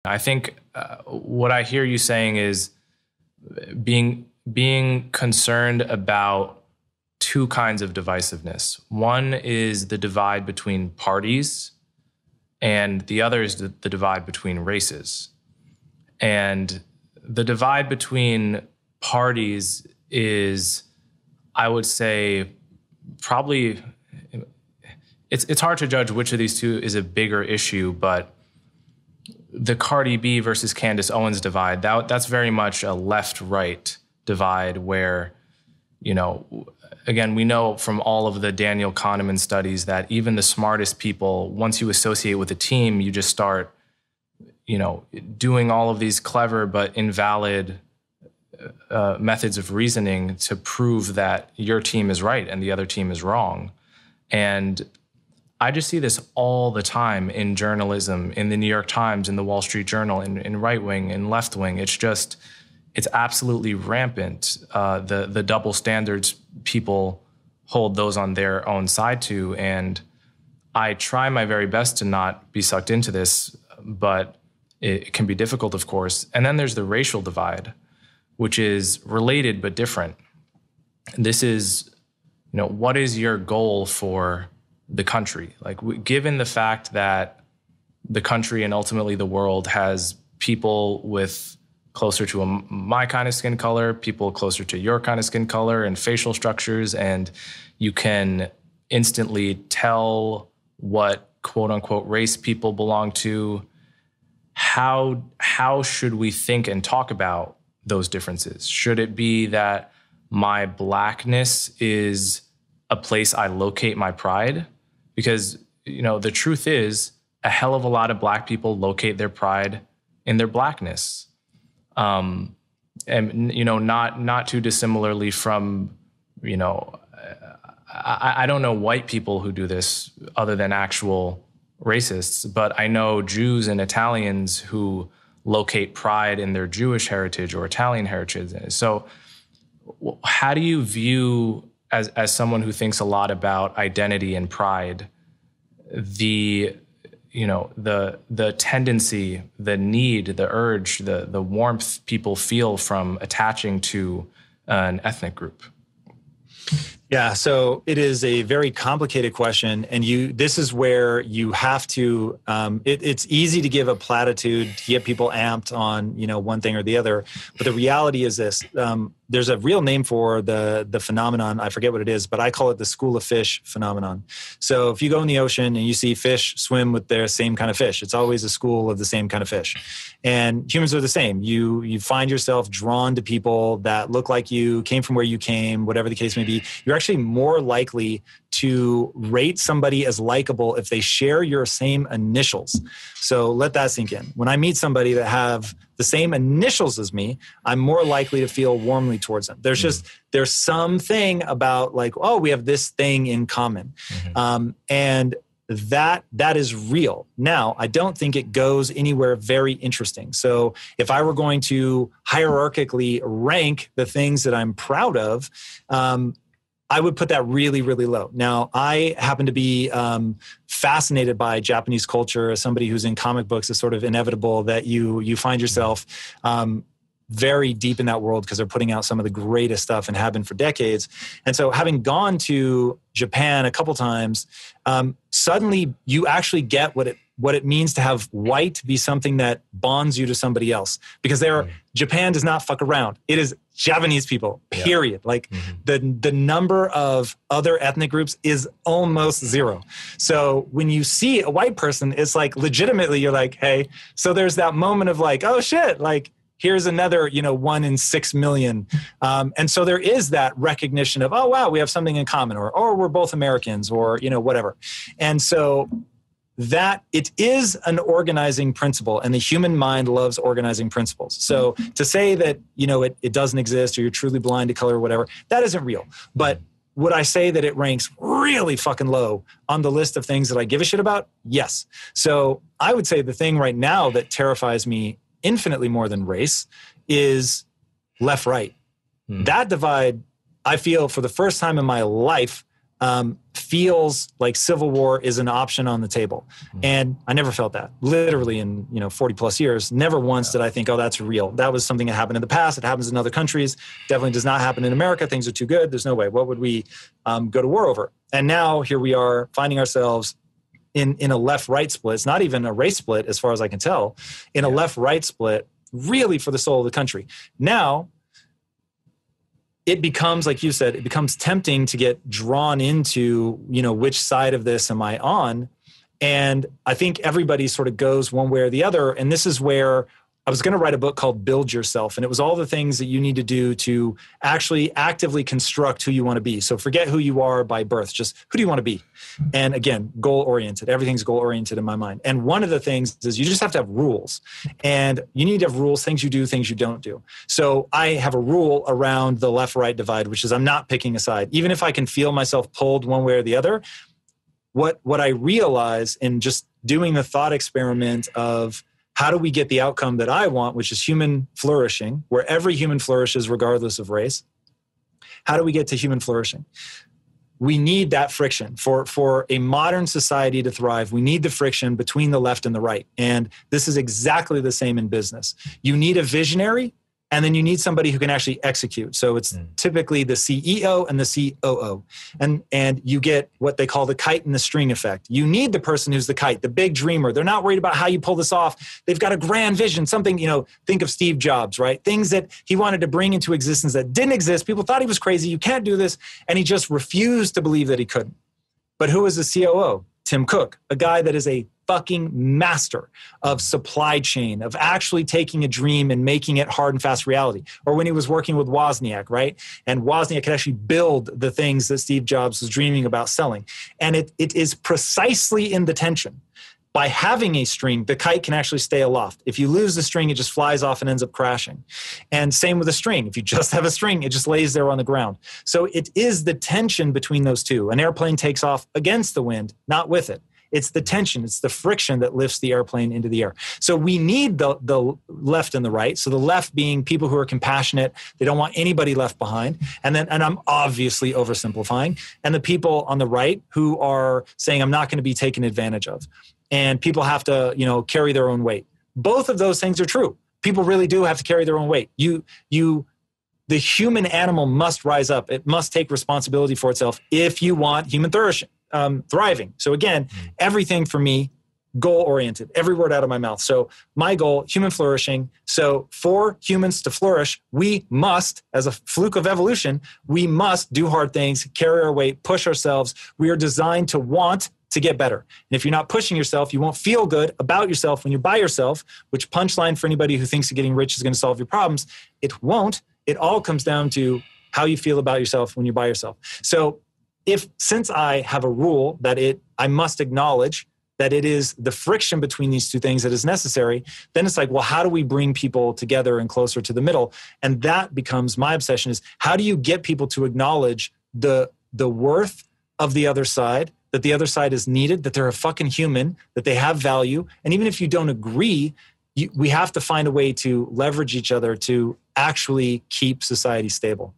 I think what I hear you saying is being concerned about two kinds of divisiveness. One is the divide between parties, and the other is the divide between races. And the divide between parties is, I would say, probably, it's hard to judge which of these two is a bigger issue, but the Cardi B versus Candace Owens divide, that's very much a left-right divide where, again, we know from all of the Daniel Kahneman studies that even the smartest people, once you associate with a team, you just start, doing all of these clever but invalid methods of reasoning to prove that your team is right and the other team is wrong. And I just see this all the time in journalism, in the New York Times, in the Wall Street Journal, in right wing, in left wing. It's absolutely rampant. The double standards people hold those on their own side to. And I try my very best to not be sucked into this, but it can be difficult, of course. And then there's the racial divide, which is related but different. This is, what is your goal for the country? Like, given the fact that the country and ultimately the world has people with closer to my kind of skin color, people closer to your kind of skin color and facial structures, and you can instantly tell what quote unquote race people belong to, how should we think and talk about those differences? Should it be that my blackness is a place I locate my pride? Because, the truth is a hell of a lot of Black people locate their pride in their blackness. And, not too dissimilarly from, I don't know white people who do this other than actual racists, but I know Jews and Italians who locate pride in their Jewish heritage or Italian heritage. So how do you view, as someone who thinks a lot about identity and pride, the tendency, the need, the urge, the warmth people feel from attaching to an ethnic group? Yeah, so it is a very complicated question, and this is where you have to. It's easy to give a platitude to get people amped on one thing or the other, but the reality is this: there's a real name for the phenomenon. I forget what it is, but I call it the school of fish phenomenon. So if you go in the ocean and you see fish swim with their same kind of fish, it's always a school of the same kind of fish. And humans are the same. You find yourself drawn to people that look like you, came from where you came, whatever the case may be. You're actually more likely to rate somebody as likable if they share your same initials. So let that sink in. When I meet somebody that have the same initials as me, I'm more likely to feel warmly towards them. There's something about like, oh, we have this thing in common. Mm-hmm. And that is real. Now, I don't think it goes anywhere very interesting. So if I were going to hierarchically rank the things that I'm proud of, I would put that really, really low. Now, I happen to be fascinated by Japanese culture. As somebody who's in comic books, it's sort of inevitable that you find yourself very deep in that world because they're putting out some of the greatest stuff and have been for decades. And so having gone to Japan a couple times, suddenly you actually get what it means to have white be something that bonds you to somebody else. Because Japan does not fuck around. It is Japanese people, period. Yeah. Like the number of other ethnic groups is almost zero. So when you see a white person, it's like legitimately you're like, hey, so there's that moment of like, oh shit, like here's another, 1 in 6 million. And so there is that recognition of, oh wow, we have something in common, or we're both Americans, or whatever. And so that it is an organizing principle, and the human mind loves organizing principles. So to say that, it doesn't exist, or you're truly blind to color or whatever, that isn't real. But would I say that it ranks really fucking low on the list of things that I give a shit about? Yes. So I would say the thing right now that terrifies me infinitely more than race is left-right. That divide, I feel for the first time in my life, feels like civil war is an option on the table. And I never felt that. Literally in 40 plus years, never once did I think, oh, that's real. That was something that happened in the past. It happens in other countries. Definitely does not happen in America. Things are too good. There's no way. What would we go to war over? And now here we are finding ourselves in a left-right split. It's not even a race split as far as I can tell. In a left-right split, really for the soul of the country. Now, it becomes, like you said, it becomes tempting to get drawn into, which side of this am I on? And I think everybody sort of goes one way or the other. And this is where I was going to write a book called Build Yourself. And it was all the things that you need to do to actually actively construct who you want to be. So forget who you are by birth, just who do you want to be? And again, goal-oriented. Everything's goal-oriented in my mind. And one of the things is you just have to have rules. And you need to have rules, things you do, things you don't do. So I have a rule around the left-right divide, which is I'm not picking a side. Even if I can feel myself pulled one way or the other, what I realize in just doing the thought experiment of how do we get the outcome that I want, which is human flourishing, where every human flourishes regardless of race? How do we get to human flourishing? We need that friction. For a modern society to thrive, we need the friction between the left and the right. And this is exactly the same in business. You need a visionary, and then you need somebody who can actually execute. So it's typically the CEO and the COO. And you get what they call the kite and the string effect. You need the person who's the kite, the big dreamer. They're not worried about how you pull this off. They've got a grand vision, something, think of Steve Jobs, right? Things that he wanted to bring into existence that didn't exist. People thought he was crazy. You can't do this. And he just refused to believe that he couldn't. But who is the COO? Tim Cook, a guy that is a fucking master of supply chain, of actually taking a dream and making it hard and fast reality. Or when he was working with Wozniak, right? And Wozniak could actually build the things that Steve Jobs was dreaming about selling. And it is precisely in the tension. By having a string, the kite can actually stay aloft. If you lose the string, it just flies off and ends up crashing. And same with a string. If you just have a string, it just lays there on the ground. So it is the tension between those two. An airplane takes off against the wind, not with it. It's the tension, it's the friction that lifts the airplane into the air. So we need the left and the right. So the left being people who are compassionate, they don't want anybody left behind. And I'm obviously oversimplifying. And the people on the right who are saying, I'm not going to be taken advantage of. And people have to, carry their own weight. Both of those things are true. People really do have to carry their own weight. The human animal must rise up. It must take responsibility for itself if you want human thriving. So again, everything for me, goal-oriented, every word out of my mouth. So my goal, human flourishing. So for humans to flourish, we must, as a fluke of evolution, we must do hard things, carry our weight, push ourselves. We are designed to want to get better. And if you're not pushing yourself, you won't feel good about yourself when you're by yourself, which punchline for anybody who thinks that getting rich is going to solve your problems. It won't. It all comes down to how you feel about yourself when you're by yourself. So since I have a rule that I must acknowledge that it is the friction between these two things that is necessary, then it's like, well, how do we bring people together and closer to the middle? And that becomes my obsession, is how do you get people to acknowledge the worth of the other side, that the other side is needed, that they're a fucking human, that they have value. And even if you don't agree, we have to find a way to leverage each other to actually keep society stable.